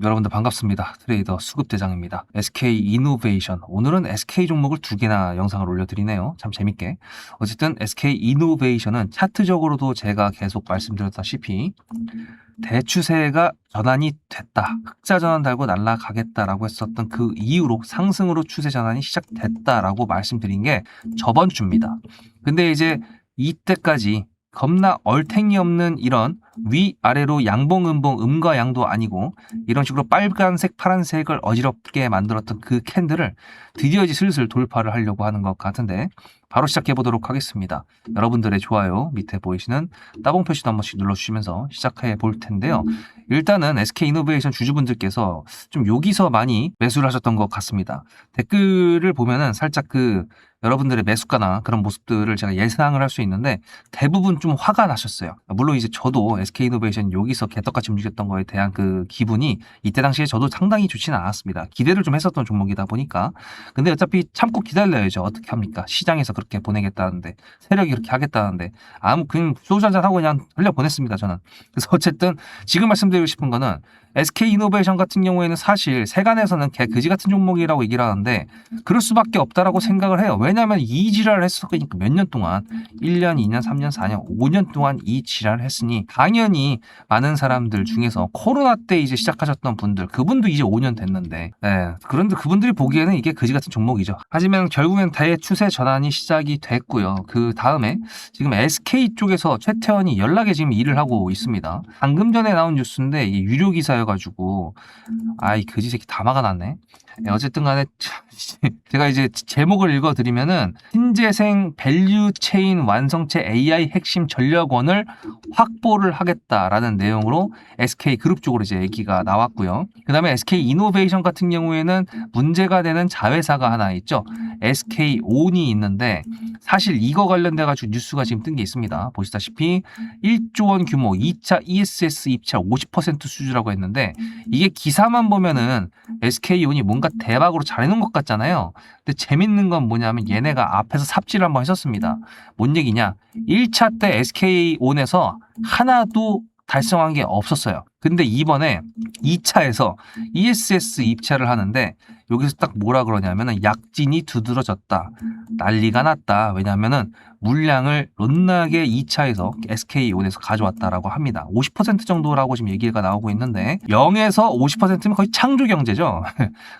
여러분들 반갑습니다. 트레이더 수급대장입니다. SK 이노베이션. 오늘은 SK 종목을 두 개나 영상을 올려드리네요. 참 재밌게. 어쨌든 SK 이노베이션은 차트적으로도 제가 계속 말씀드렸다시피 대추세가 전환이 됐다. 흑자 전환 달고 날아가겠다라고 했었던 그 이후로 상승으로 추세 전환이 시작됐다라고 말씀드린 게 저번 주입니다. 근데 이제 이때까지 겁나 얼탱이 없는 이런 위아래로 양봉, 음봉, 음과 양도 아니고 이런 식으로 빨간색, 파란색을 어지럽게 만들었던 그 캔들을 드디어 이제 슬슬 돌파를 하려고 하는 것 같은데 바로 시작해 보도록 하겠습니다. 여러분들의 좋아요 밑에 보이시는 따봉 표시도 한 번씩 눌러주시면서 시작해 볼 텐데요. 일단은 SK이노베이션 주주분들께서 좀 여기서 많이 매수를 하셨던 것 같습니다. 댓글을 보면은 살짝 여러분들의 매수가나 그런 모습들을 제가 예상을 할 수 있는데 대부분 좀 화가 나셨어요. 물론 이제 저도 SK이노베이션 여기서 개떡같이 움직였던 거에 대한 그 기분이 이때 당시에 저도 상당히 좋지는 않았습니다. 기대를 좀 했었던 종목이다 보니까. 근데 어차피 참고 기다려야죠. 어떻게 합니까? 시장에서 그렇게 보내겠다는데, 세력이 그렇게 하겠다는데, 그냥 소주 한잔 하고 그냥 흘려보냈습니다, 저는. 그래서 어쨌든 지금 말씀드리고 싶은 거는 SK이노베이션 같은 경우에는 사실 세간에서는 개 그지 같은 종목이라고 얘기를 하는데 그럴 수밖에 없다라고 생각을 해요. 왜냐하면 이 지랄을 했으니까 몇 년 동안 1년, 2년, 3년, 4년, 5년 동안 이 지랄을 했으니 당연히 많은 사람들 중에서 코로나 때 이제 시작하셨던 분들 그분도 이제 5년 됐는데 그런데 그분들이 보기에는 이게 그지 같은 종목이죠. 하지만 결국엔 대추세 전환이 시작이 됐고요. 그 다음에 지금 SK 쪽에서 최태원이 연락에 지금 일을 하고 있습니다. 방금 전에 나온 뉴스인데 이게 유료 기사여가지고 아이 그지 새끼 다 막아놨네. 어쨌든 간에 제가 이제 제목을 읽어드리면은 신재생 밸류 체인 완성체 AI 핵심 전력원을 확보를 하겠다라는 내용으로 SK 그룹 쪽으로 이제 얘기가 나왔고요. 그 다음에 SK 이노베이션 같은 경우에는 문제가 되는 자회사가 하나 있죠. SK 온이 있는데 사실 이거 관련돼 가지고 뉴스가 지금 뜬 게 있습니다. 보시다시피 1조 원 규모 2차 ESS 입찰 50% 수주라고 했는데 이게 기사만 보면은 SK온이 뭔가 대박으로 잘해놓은 것 같잖아요. 근데 재밌는 건 뭐냐면 얘네가 앞에서 삽질을 한번 했었습니다. 뭔 얘기냐? 1차 때 SK온에서 하나도 달성한 게 없었어요. 근데 이번에 2차에서 ESS 입찰을 하는데 여기서 딱 뭐라 그러냐면은 약진이 두드러졌다. 난리가 났다. 왜냐면은 물량을 롯나게 2차에서 SK온에서 가져왔다라고 합니다. 50% 정도라고 지금 얘기가 나오고 있는데 0에서 50%면 거의 창조 경제죠.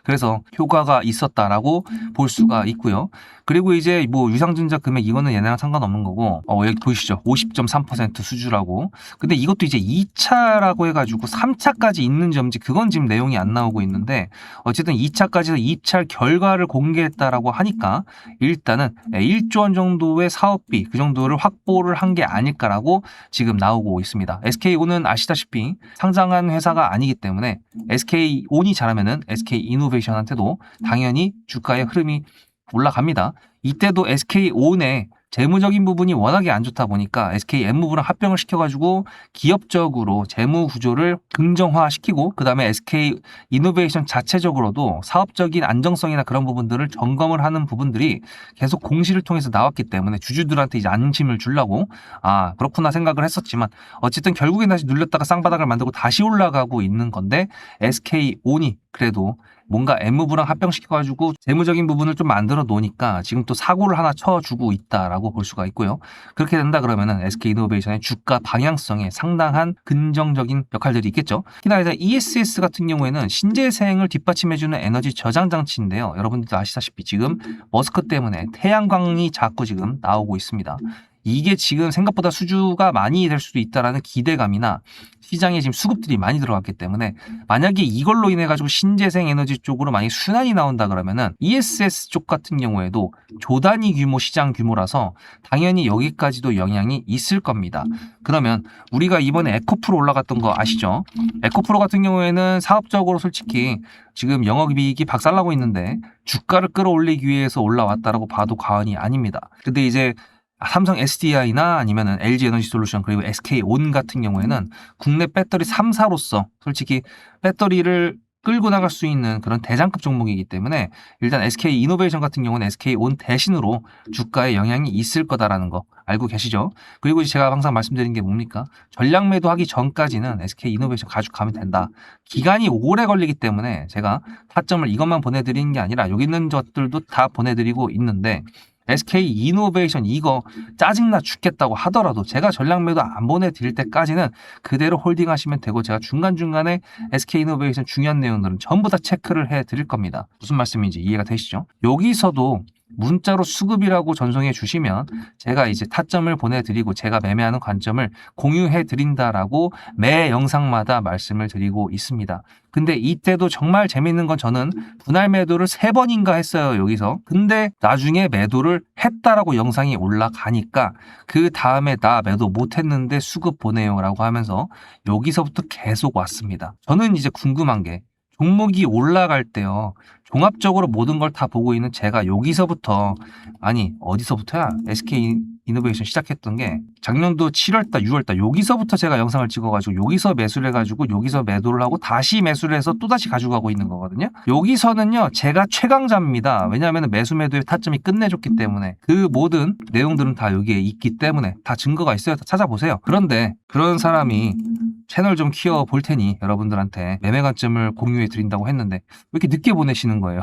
그래서 효과가 있었다라고 볼 수가 있고요. 그리고 이제 뭐 유상증자 금액 이거는 얘네랑 상관없는 거고 여기 보이시죠? 50.3% 수주라고. 근데 이것도 이제 2차라고 해가지고 3차까지 있는 점지 그건 지금 내용이 안 나오고 있는데 어쨌든 2차까지도 입찰 결과를 공개했다라고 하니까 일단은 1조 원 정도의 사업비 그 정도를 확보를 한 게 아닐까라고 지금 나오고 있습니다. SK온은 아시다시피 상장한 회사가 아니기 때문에 SK온이 잘하면은 SK이노베이션한테도 당연히 주가의 흐름이 올라갑니다. 이때도 SK온의 재무적인 부분이 워낙에 안 좋다 보니까 SKM무브랑 합병을 시켜가지고 기업적으로 재무 구조를 긍정화시키고 그 다음에 SK이노베이션 자체적으로도 사업적인 안정성이나 그런 부분들을 점검을 하는 부분들이 계속 공시를 통해서 나왔기 때문에 주주들한테 이제 안심을 주려고 그렇구나 생각을 했었지만 어쨌든 결국엔 다시 눌렸다가 쌍바닥을 만들고 다시 올라가고 있는 건데 SK온이 그래도 뭔가 M무브랑 합병시켜가지고 재무적인 부분을 좀 만들어 놓으니까 지금 또 사고를 하나 쳐주고 있다라고 볼 수가 있고요. 그렇게 된다 그러면은 SK이노베이션의 주가 방향성에 상당한 긍정적인 역할들이 있겠죠. 특히나 ESS 같은 경우에는 신재생을 뒷받침해주는 에너지 저장 장치인데요. 여러분들도 아시다시피 지금 머스크 때문에 태양광이 자꾸 지금 나오고 있습니다. 이게 지금 생각보다 수주가 많이 될 수도 있다라는 기대감이나 시장에 지금 수급들이 많이 들어갔기 때문에 만약에 이걸로 인해 가지고 신재생 에너지 쪽으로 많이 순환이 나온다 그러면은 ESS 쪽 같은 경우에도 조단위 규모 시장 규모라서 당연히 여기까지도 영향이 있을 겁니다. 그러면 우리가 이번에 에코프로 올라갔던 거 아시죠? 에코프로 같은 경우에는 사업적으로 솔직히 지금 영업이익이 박살나고 있는데 주가를 끌어올리기 위해서 올라왔다라고 봐도 과언이 아닙니다. 근데 이제 삼성 SDI나 아니면은 LG 에너지 솔루션 그리고 SK온 같은 경우에는 국내 배터리 3사로서 솔직히 배터리를 끌고 나갈 수 있는 그런 대장급 종목이기 때문에 일단 SK 이노베이션 같은 경우는 SK 온 대신으로 주가에 영향이 있을 거다라는 거 알고 계시죠? 그리고 제가 항상 말씀드린 게 뭡니까? 전략 매도하기 전까지는 SK 이노베이션 가지고 가면 된다. 기간이 오래 걸리기 때문에 제가 타점을 이것만 보내드리는 게 아니라 여기 있는 것들도 다 보내드리고 있는데 SK 이노베이션 이거 짜증나 죽겠다고 하더라도 제가 전략 매도 안 보내드릴 때까지는 그대로 홀딩 하시면 되고 제가 중간중간에 SK 이노베이션 중요한 내용들은 전부 다 체크를 해드릴 겁니다. 무슨 말씀인지 이해가 되시죠? 여기서도 문자로 수급이라고 전송해 주시면 제가 이제 타점을 보내드리고 제가 매매하는 관점을 공유해 드린다라고 매 영상마다 말씀을 드리고 있습니다. 근데 이때도 정말 재밌는 건 저는 분할 매도를 3번인가 했어요, 여기서. 근데 나중에 매도를 했다라고 영상이 올라가니까 그 다음에 나 매도 못했는데 수급 보내요 라고 하면서 여기서부터 계속 왔습니다. 저는 이제 궁금한 게 종목이 올라갈 때요. 종합적으로 모든 걸 다 보고 있는 제가 여기서부터 아니 어디서부터야? SK 이노베이션 시작했던 게 작년도 7월달 6월달 여기서부터 제가 영상을 찍어가지고 여기서 매수를 해가지고 여기서 매도를 하고 다시 매수를 해서 또다시 가지고 가고 있는 거거든요. 여기서는요 제가 최강자입니다. 왜냐하면 매수 매도의 타점이 끝내줬기 때문에 그 모든 내용들은 다 여기에 있기 때문에 다 증거가 있어요. 다 찾아보세요. 그런데 그런 사람이 채널 좀 키워 볼 테니 여러분들한테 매매 관점을 공유해 드린다고 했는데 왜 이렇게 늦게 보내시는 거예요?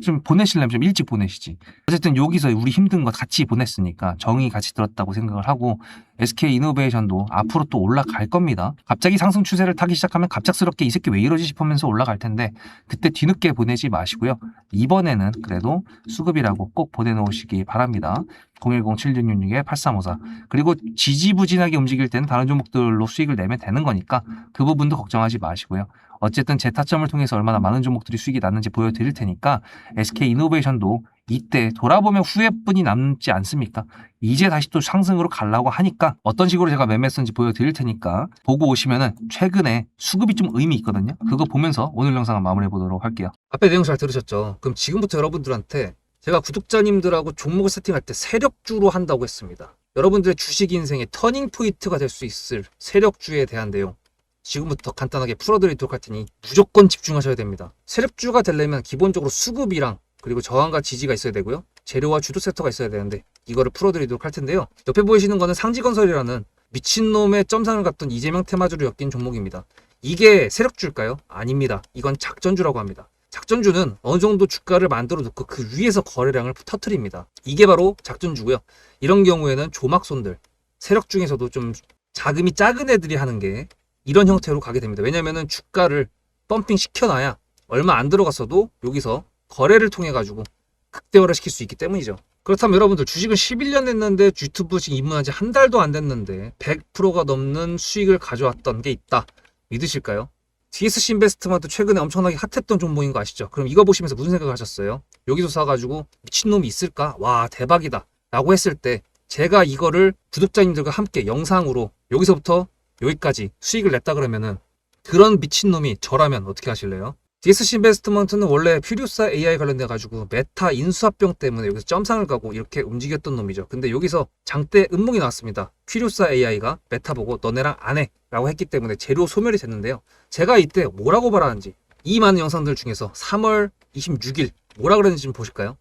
좀 보내시려면 좀 일찍 보내시지. 어쨌든 여기서 우리 힘든 거 같이 보냈으니까 정이 같이 들었다고 생각을 하고 SK 이노베이션도 앞으로 또 올라갈 겁니다. 갑자기 상승 추세를 타기 시작하면 갑작스럽게 이 새끼 왜 이러지 싶으면서 올라갈 텐데 그때 뒤늦게 보내지 마시고요. 이번에는 그래도 수급이라고 꼭 보내놓으시기 바랍니다. 010-7666-8354 그리고 지지부진하게 움직일 때는 다른 종목들로 수익을 내면 되는 거니까 그 부분도 걱정하지 마시고요. 어쨌든 제 타점을 통해서 얼마나 많은 종목들이 수익이 났는지 보여드릴 테니까 SK 이노베이션도 이때 돌아보면 후회뿐이 남지 않습니까? 이제 다시 또 상승으로 가려고 하니까 어떤 식으로 제가 매매했는지 보여드릴 테니까 보고 오시면은 최근에 수급이 좀 의미 있거든요. 그거 보면서 오늘 영상을 마무리해 보도록 할게요. 앞에 내용 잘 들으셨죠? 그럼 지금부터 여러분들한테 제가 구독자님들하고 종목을 세팅할 때 세력주로 한다고 했습니다. 여러분들의 주식 인생의 터닝 포인트가 될 수 있을 세력주에 대한 내용 지금부터 간단하게 풀어드리도록 할 테니 무조건 집중하셔야 됩니다. 세력주가 되려면 기본적으로 수급이랑 그리고 저항과 지지가 있어야 되고요. 재료와 주도 섹터가 있어야 되는데 이거를 풀어드리도록 할 텐데요. 옆에 보이시는 거는 상지건설이라는 미친놈의 점상을 갖던 이재명 테마주로 엮인 종목입니다. 이게 세력주일까요? 아닙니다. 이건 작전주라고 합니다. 작전주는 어느 정도 주가를 만들어 놓고 그 위에서 거래량을 터트립니다. 이게 바로 작전주고요. 이런 경우에는 조막손들, 세력 중에서도 좀 자금이 작은 애들이 하는 게 이런 형태로 가게 됩니다. 왜냐면은 주가를 펌핑 시켜놔야 얼마 안 들어갔어도 여기서 거래를 통해 가지고 극대화를 시킬 수 있기 때문이죠. 그렇다면 여러분들 주식을 11년 했는데 유튜브 지금 입문한 지 한 달도 안 됐는데 100%가 넘는 수익을 가져왔던 게 있다. 믿으실까요? DSC 인베스트먼트 최근에 엄청나게 핫했던 종목인 거 아시죠? 그럼 이거 보시면서 무슨 생각을 하셨어요? 여기서 사가지고 미친놈이 있을까? 와 대박이다 라고 했을 때 제가 이거를 구독자님들과 함께 영상으로 여기서부터 여기까지 수익을 냈다 그러면은 그런 미친놈이 저라면 어떻게 하실래요? DSC 인베스트먼트는 원래 퓨리오사 AI 관련돼 가지고 메타 인수합병 때문에 여기서 점상을 가고 이렇게 움직였던 놈이죠. 근데 여기서 장대 음몽이 나왔습니다. 퓨리오사 AI가 메타 보고 너네랑 안 해 라고 했기 때문에 재료 소멸이 됐는데요. 제가 이때 뭐라고 말하는지 이 많은 영상들 중에서 3월 26일 뭐라 그랬는지 좀 보실까요?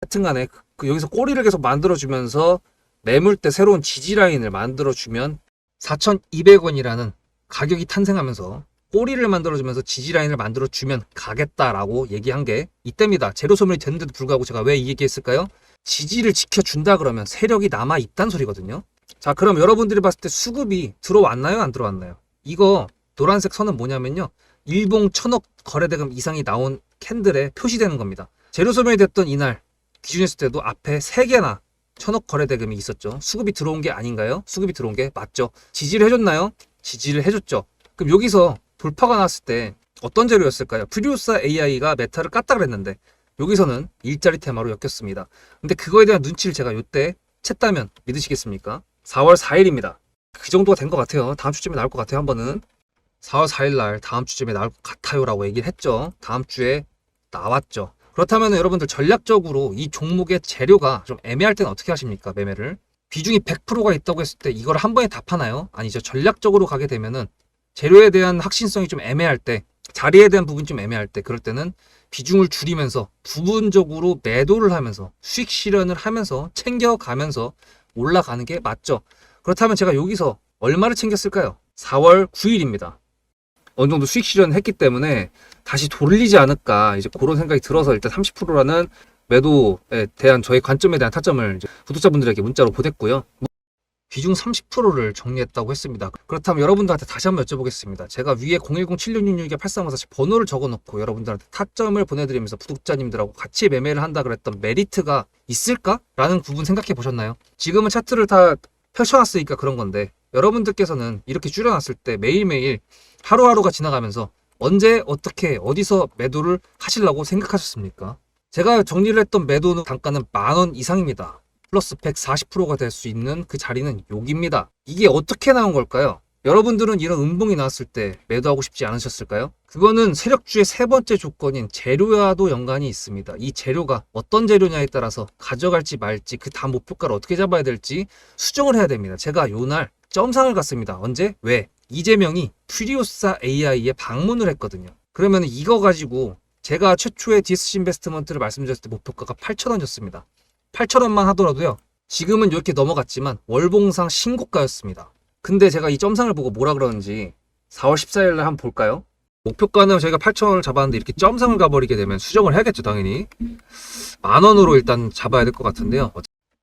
하여튼간에 그 여기서 꼬리를 계속 만들어주면서 매물대 새로운 지지라인을 만들어주면 4,200원이라는 가격이 탄생하면서 꼬리를 만들어주면서 지지라인을 만들어주면 가겠다라고 얘기한 게 이때입니다. 재료 소멸이 됐는데도 불구하고 제가 왜 이 얘기했을까요? 지지를 지켜준다 그러면 세력이 남아있단 소리거든요. 자, 그럼 여러분들이 봤을 때 수급이 들어왔나요? 안 들어왔나요? 이거 노란색 선은 뭐냐면요. 일봉 1,000억 거래대금 이상이 나온 캔들에 표시되는 겁니다. 재료 소멸이 됐던 이날 기준했을 때도 앞에 3개나 1,000억 거래대금이 있었죠. 수급이 들어온 게 아닌가요? 수급이 들어온 게 맞죠. 지지를 해줬나요? 지지를 해줬죠. 그럼 여기서 돌파가 났을 때 어떤 재료였을까요? 퓨리오사 AI가 메타를 깠다 그랬는데 여기서는 일자리 테마로 엮였습니다. 근데 그거에 대한 눈치를 제가 이때 챘다면 믿으시겠습니까? 4월 4일입니다. 그 정도가 된 것 같아요. 다음 주쯤에 나올 것 같아요. 한 번은 4월 4일 날 다음 주쯤에 나올 것 같아요 라고 얘기를 했죠. 다음 주에 나왔죠. 그렇다면 여러분들 전략적으로 이 종목의 재료가 좀 애매할 때는 어떻게 하십니까? 매매를 비중이 100%가 있다고 했을 때 이걸 한 번에 다 파나요? 아니죠. 전략적으로 가게 되면은 재료에 대한 확신성이 좀 애매할 때 자리에 대한 부분이 좀 애매할 때, 그럴 때는 비중을 줄이면서 부분적으로 매도를 하면서 수익 실현을 하면서 챙겨가면서 올라가는 게 맞죠. 그렇다면 제가 여기서 얼마를 챙겼을까요? 4월 9일입니다. 어느 정도 수익 실현을 했기 때문에 다시 돌리지 않을까, 이제 그런 생각이 들어서 일단 30%라는 매도에 대한 저의 관점에 대한 타점을 이제 구독자분들에게 문자로 보냈고요. 비중 30%를 정리했다고 했습니다. 그렇다면 여러분들한테 다시 한번 여쭤보겠습니다. 제가 위에 010-7666-8354 번호를 적어놓고 여러분들한테 타점을 보내드리면서 구독자님들하고 같이 매매를 한다 그랬던 메리트가 있을까? 라는 부분 생각해 보셨나요? 지금은 차트를 다 펼쳐놨으니까 그런 건데, 여러분들께서는 이렇게 줄여놨을 때 매일매일 하루하루가 지나가면서 언제 어떻게 어디서 매도를 하시려고 생각하셨습니까? 제가 정리를 했던 매도는 단가는 10,000원 이상입니다. 플러스 140%가 될 수 있는 그 자리는 여기입니다. 이게 어떻게 나온 걸까요? 여러분들은 이런 음봉이 나왔을 때 매도하고 싶지 않으셨을까요? 그거는 세력주의 세 번째 조건인 재료와도 연관이 있습니다. 이 재료가 어떤 재료냐에 따라서 가져갈지 말지, 그 다음 목표가를 어떻게 잡아야 될지 수정을 해야 됩니다. 제가 요날 점상을 갔습니다. 언제? 왜? 이재명이 퓨리오사 AI에 방문을 했거든요. 그러면 이거 가지고 제가 최초에 DSC 인베스트먼트를 말씀드렸을 때 목표가가 8,000원이었습니다. 8,000원만 하더라도요, 지금은 이렇게 넘어갔지만 월봉상 신고가였습니다. 근데 제가 이 점상을 보고 뭐라 그러는지 4월 14일 날 한번 볼까요? 목표가는 저희가 8,000원을 잡았는데 이렇게 점상을 가버리게 되면 수정을 해야겠죠, 당연히. 10,000원으로 일단 잡아야 될 것 같은데요.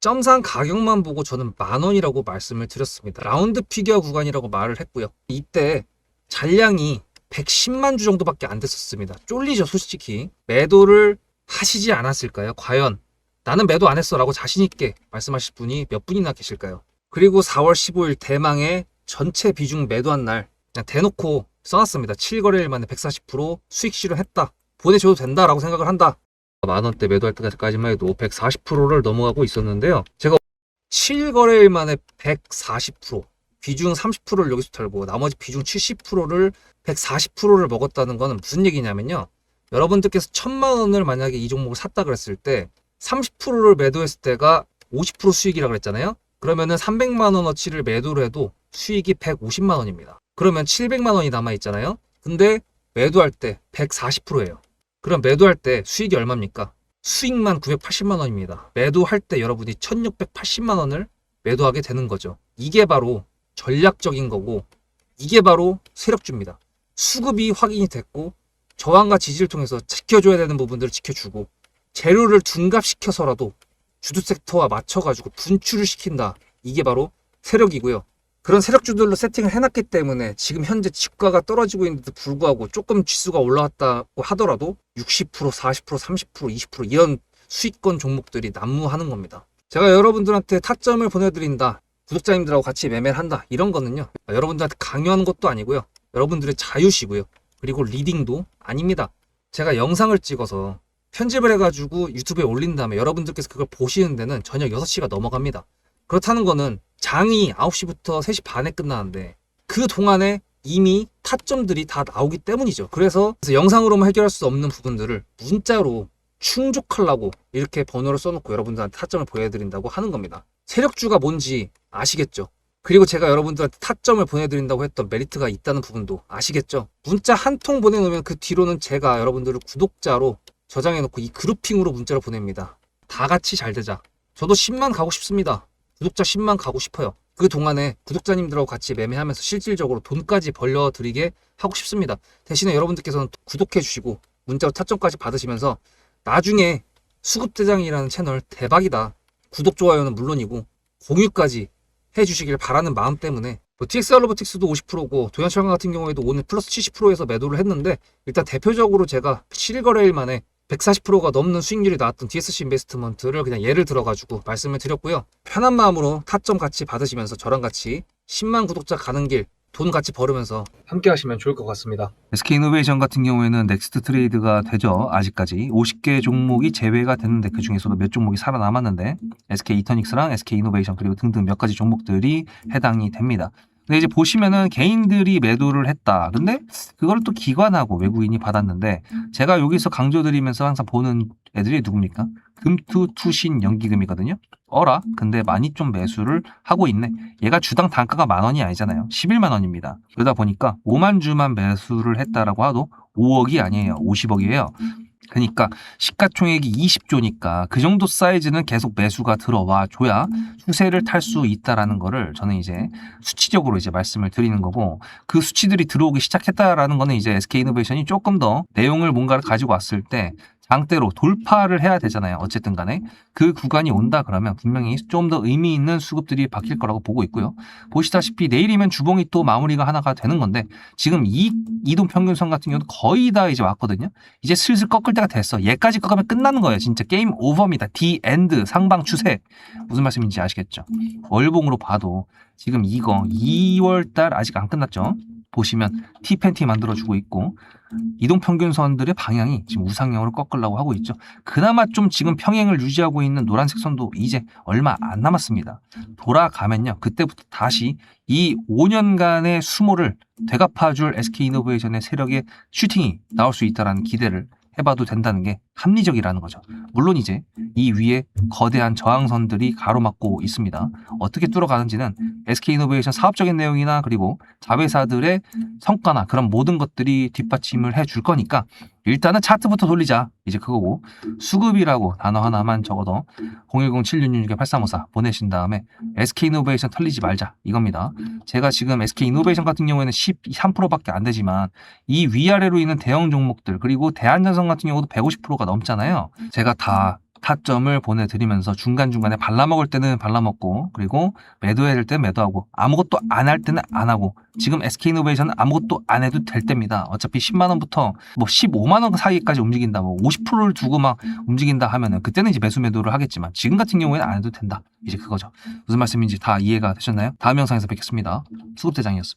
점상 가격만 보고 저는 10,000원이라고 말씀을 드렸습니다. 라운드 피겨 구간이라고 말을 했고요. 이때 잔량이 110만 주 정도밖에 안 됐었습니다. 쫄리죠, 솔직히. 매도를 하시지 않았을까요? 과연 나는 매도 안 했어 라고 자신있게 말씀하실 분이 몇 분이나 계실까요? 그리고 4월 15일 대망의 전체 비중 매도한 날 그냥 대놓고 써놨습니다. 7거래일 만에 140% 수익 실현했다, 보내줘도 된다라고 생각을 한다. 만원대 매도할 때까지만 해도 140%를 넘어가고 있었는데요. 제가 7거래일 만에 140%, 비중 30%를 여기서 털고 나머지 비중 70%를 140%를 먹었다는 거는 무슨 얘기냐면요, 여러분들께서 1,000만원을 만약에 이 종목을 샀다 그랬을 때 30%를 매도했을 때가 50% 수익이라고 그랬잖아요. 그러면은 300만원어치를 매도를 해도 수익이 150만원입니다. 그러면 700만원이 남아있잖아요. 근데 매도할 때 140%예요. 그럼 매도할 때 수익이 얼마입니까? 수익만 980만원입니다. 매도할 때 여러분이 1680만원을 매도하게 되는 거죠. 이게 바로 전략적인 거고, 이게 바로 세력주입니다. 수급이 확인이 됐고 저항과 지지를 통해서 지켜줘야 되는 부분들을 지켜주고, 재료를 둔갑시켜서라도 주도 섹터와 맞춰가지고 분출을 시킨다. 이게 바로 세력이고요. 그런 세력주들로 세팅을 해놨기 때문에 지금 현재 주가가 떨어지고 있는데도 불구하고 조금 지수가 올라왔다고 하더라도 60%, 40%, 30%, 20% 이런 수익권 종목들이 난무하는 겁니다. 제가 여러분들한테 타점을 보내드린다, 구독자님들하고 같이 매매를 한다, 이런 거는요, 여러분들한테 강요하는 것도 아니고요, 여러분들의 자유시고요, 그리고 리딩도 아닙니다. 제가 영상을 찍어서 편집을 해가지고 유튜브에 올린 다음에 여러분들께서 그걸 보시는 데는 저녁 6시가 넘어갑니다. 그렇다는 거는 장이 9시부터 3시 반에 끝나는데 그 동안에 이미 타점들이 다 나오기 때문이죠. 그래서 영상으로만 해결할 수 없는 부분들을 문자로 충족하려고 이렇게 번호를 써놓고 여러분들한테 타점을 보여드린다고 하는 겁니다. 세력주가 뭔지 아시겠죠? 그리고 제가 여러분들한테 타점을 보내드린다고 했던 메리트가 있다는 부분도 아시겠죠? 문자 한 통 보내놓으면 그 뒤로는 제가 여러분들을 구독자로 저장해놓고 이 그룹핑으로 문자를 보냅니다. 다 같이 잘 되자. 저도 10만 가고 싶습니다. 구독자 10만 가고 싶어요. 그 동안에 구독자님들하고 같이 매매하면서 실질적으로 돈까지 벌려드리게 하고 싶습니다. 대신에 여러분들께서는 구독해주시고 문자로 타점까지 받으시면서 나중에 수급대장이라는 채널 대박이다, 구독, 좋아요는 물론이고 공유까지 해주시길 바라는 마음 때문에, TXR 로보틱스도 50%고 도연철강 같은 경우에도 오늘 플러스 70%에서 매도를 했는데, 일단 대표적으로 제가 7거래일 만에 140%가 넘는 수익률이 나왔던 DSC 인베스트먼트를 그냥 예를 들어가지고 말씀을 드렸고요. 편한 마음으로 타점 같이 받으시면서 저랑 같이 10만 구독자 가는 길 돈 같이 벌으면서 함께 하시면 좋을 것 같습니다. SK이노베이션 같은 경우에는 넥스트 트레이드가 되죠. 아직까지 50개 종목이 제외가 됐는데 그 중에서도 몇 종목이 살아남았는데 SK 이터닉스랑 SK이노베이션 그리고 등등 몇 가지 종목들이 해당이 됩니다. 근데 이제 보시면은 개인들이 매도를 했다. 근데 그걸 또 기관하고 외국인이 받았는데 제가 여기서 강조드리면서 항상 보는 애들이 누굽니까? 금투 투신 연기금이거든요. 어라? 근데 많이 좀 매수를 하고 있네. 얘가 주당 단가가 10,000원이 아니잖아요. 11만 원입니다. 그러다 보니까 5만 주만 매수를 했다라고 하도 5억이 아니에요. 50억이에요. 그러니까 시가총액이 20조니까 그 정도 사이즈는 계속 매수가 들어와 줘야 추세를 탈 수 있다라는 거를 저는 이제 수치적으로 이제 말씀을 드리는 거고, 그 수치들이 들어오기 시작했다라는 거는 이제 SK이노베이션이 조금 더 내용을 뭔가를 가지고 왔을 때 장대로 돌파를 해야 되잖아요. 어쨌든 간에 그 구간이 온다 그러면 분명히 좀 더 의미 있는 수급들이 바뀔 거라고 보고 있고요. 보시다시피 내일이면 주봉이 또 마무리가 하나가 되는 건데 지금 이 이동평균선 같은 경우도 거의 다 이제 왔거든요. 이제 슬슬 꺾을 때가 됐어. 얘까지 꺾으면 끝나는 거예요. 진짜 게임 오버입니다. 디 엔드 상방 추세. 무슨 말씀인지 아시겠죠? 월봉으로 봐도 지금 이거 2월달 아직 안 끝났죠. 보시면 T 팬티 만들어주고 있고 이동평균선들의 방향이 지금 우상향으로 꺾으려고 하고 있죠. 그나마 좀 지금 평행을 유지하고 있는 노란색 선도 이제 얼마 안 남았습니다. 돌아가면요. 그때부터 다시 이 5년간의 수모를 되갚아줄 SK이노베이션의 세력의 슈팅이 나올 수 있다는 기대를 해봐도 된다는 게 합리적이라는 거죠. 물론 이제 이 위에 거대한 저항선들이 가로막고 있습니다. 어떻게 뚫어가는지는 SK이노베이션 사업적인 내용이나 그리고 자회사들의 성과나 그런 모든 것들이 뒷받침을 해줄 거니까 일단은 차트부터 돌리자. 이제 그거고 수급이라고 단어 하나만 적어도 010-7666-8354 보내신 다음에 SK이노베이션 털리지 말자 이겁니다. 제가 지금 SK이노베이션 같은 경우에는 13%밖에 안 되지만 이 위아래로 있는 대형 종목들 그리고 대한전선 같은 경우도 150%가 넘잖아요. 제가 다 타점을 보내드리면서 중간중간에 발라먹을 때는 발라먹고 그리고 매도해야 될 때는 매도하고 아무것도 안 할 때는 안 하고 지금 SK이노베이션은 아무것도 안 해도 될 때입니다. 어차피 10만원부터 뭐 15만원 사이까지 움직인다 뭐 50%를 두고 막 움직인다 하면은 그때는 이제 매수 매도를 하겠지만 지금 같은 경우에는 안 해도 된다. 이제 그거죠. 무슨 말씀인지 다 이해가 되셨나요? 다음 영상에서 뵙겠습니다. 수급대장이었습니다.